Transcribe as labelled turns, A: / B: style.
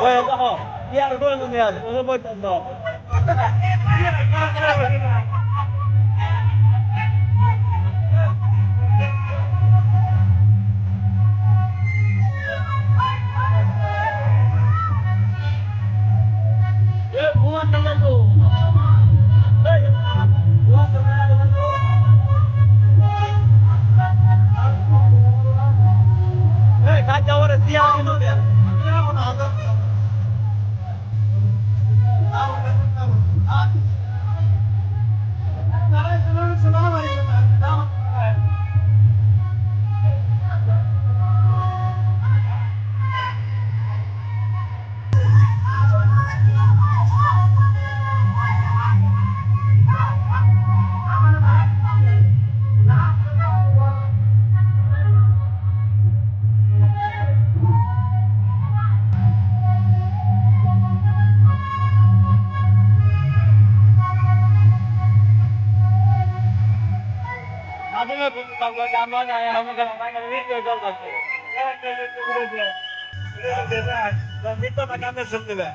A: ওই দেখো ইয়ার করে তুমি আর ওই বইতেন দাও এ বুয়া না তো এই বুয়া না তো এই কাজ ওরে দিয়া দিনো দিয়া না Aku nggak bangga gambarnya ya, kamu gambarnya itu jual satu. Dan itu macamnya sendiri.